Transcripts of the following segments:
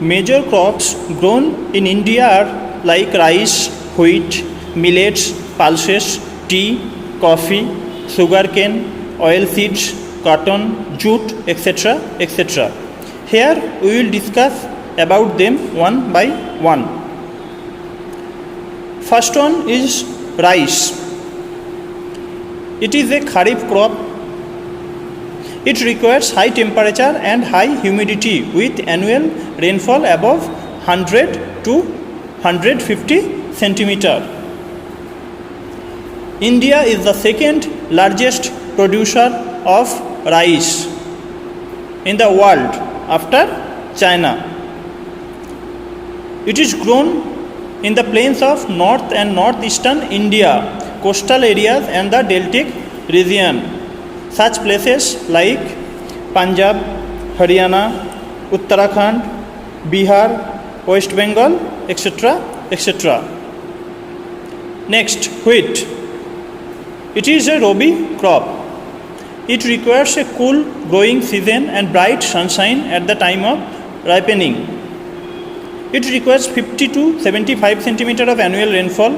Major crops grown in India are like rice, wheat, millets, pulses, tea, coffee, sugarcane, oilseeds, cotton, jute, etc. etc. Here we will discuss about them one by one. First one is rice. It is a kharif crop. It requires high temperature and high humidity with annual rainfall above 100 to 150 centimeter. India is the second largest producer of rice in the world after China. It is grown in the plains of north and northeastern India, coastal areas and the deltic region. Such places like Punjab, Haryana, Uttarakhand, Bihar, West Bengal, etc. etc. Next, wheat. It is a rabi crop. It requires a cool growing season and bright sunshine at the time of ripening. It requires 50 to 75 centimeter of annual rainfall,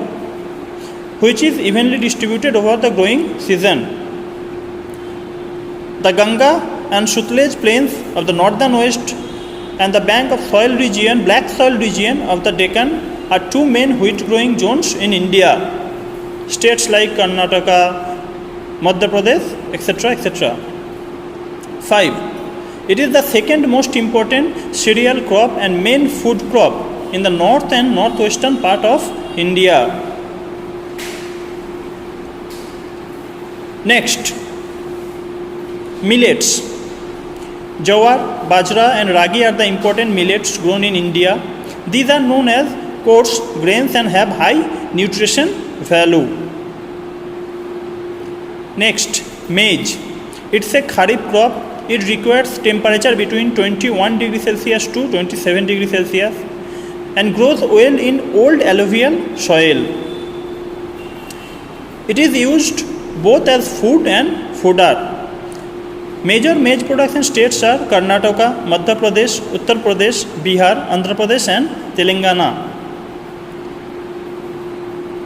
which is evenly distributed over the growing season. The Ganga and Sutlej plains of the northern west and the bank of soil region, black soil region of the Deccan are two main wheat growing zones in India. States like Karnataka, Madhya Pradesh, etc. etc. 5. It is the second most important cereal crop and main food crop in the north and northwestern part of India. Next, millets. Jawar, bajra and ragi are the important millets grown in India. These are known as coarse grains and have high nutrition value. Next, maize. It's a kharif crop. It requires temperature between 21 degrees Celsius to 27 degrees Celsius and grows well in old alluvial soil. It is used both as food and fodder. Major maize production states are Karnataka, Madhya Pradesh, Uttar Pradesh, Bihar, Andhra Pradesh and Telangana.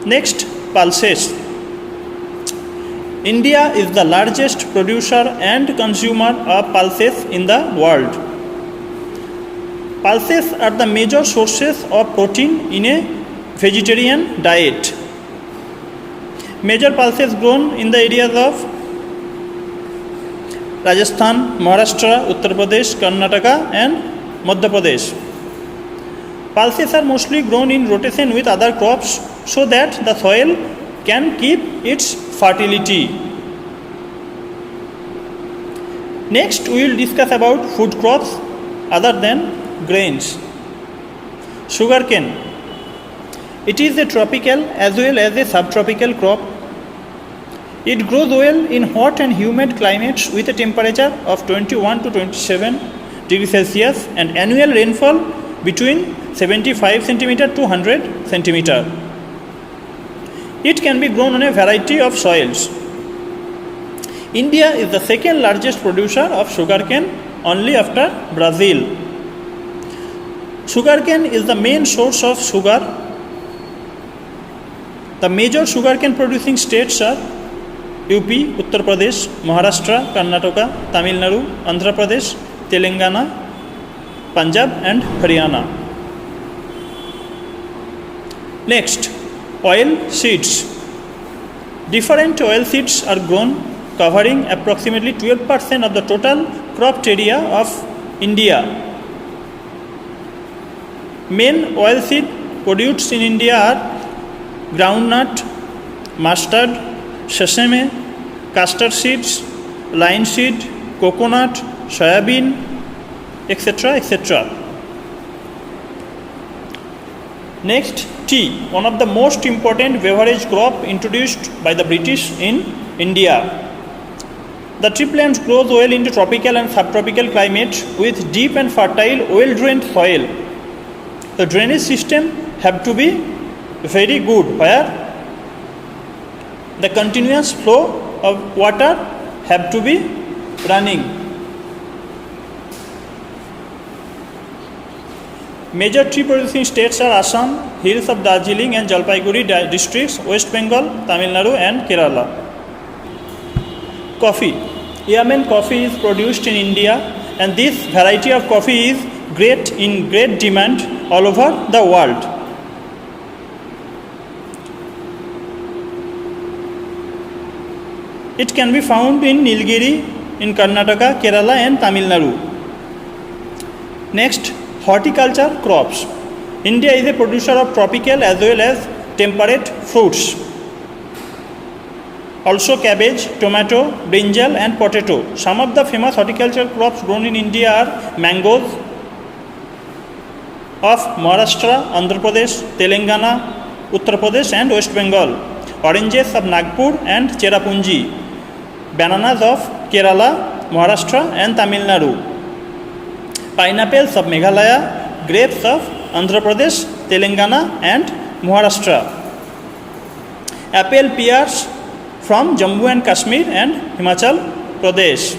Next, pulses. India is the largest producer and consumer of pulses in the world. Pulses are the major sources of protein in a vegetarian diet. Major pulses grown in the areas of Rajasthan, Maharashtra, Uttar Pradesh, Karnataka and Madhya Pradesh. Pulses are mostly grown in rotation with other crops so that the soil can keep its fertility. Next, we will discuss about food crops other than grains. Sugarcane. It is a tropical as well as a subtropical crop. It grows well in hot and humid climates with a temperature of 21 to 27 degrees Celsius and annual rainfall between 75 cm to 100 cm. It can be grown on a variety of soils. India is the second largest producer of sugarcane only after Brazil. Sugarcane is the main source of sugar. The major sugarcane producing states are UP, Uttar Pradesh, Maharashtra, Karnataka, Tamil Nadu, Andhra Pradesh, Telangana, Punjab and Haryana. Next, oil seeds. Different oil seeds are grown covering approximately 12% of the total cropped area of India. Main oil seed produced in India are groundnut, mustard, sesame, castor seeds, linseed, coconut, soybean, etc. etc. Next, tea, one of the most important beverage crop introduced by the British in India. The tea plant grows well in tropical and subtropical climates with deep and fertile, well-drained soil. The drainage system have to be very good, where the continuous flow of water have to be running. Major tree producing states are Assam, hills of Darjeeling and Jalpaiguri districts, West Bengal, Tamil Nadu and Kerala. Coffee. Yemen coffee is produced in India, and this variety of coffee is in great demand all over the world. It can be found in Nilgiri, in Karnataka, Kerala and Tamil Nadu. Next, horticulture crops. India is a producer of tropical as well as temperate fruits. Also cabbage, tomato, brinjal and potato. Some of the famous horticultural crops grown in India are mangoes of Maharashtra, Andhra Pradesh, Telangana, Uttar Pradesh and West Bengal. Oranges of Nagpur and Cherrapunji. Bananas of Kerala, Maharashtra and Tamil Nadu. Pineapples of Meghalaya, grapes of Andhra Pradesh, Telangana and Maharashtra. Apple pears from Jammu and Kashmir and Himachal Pradesh.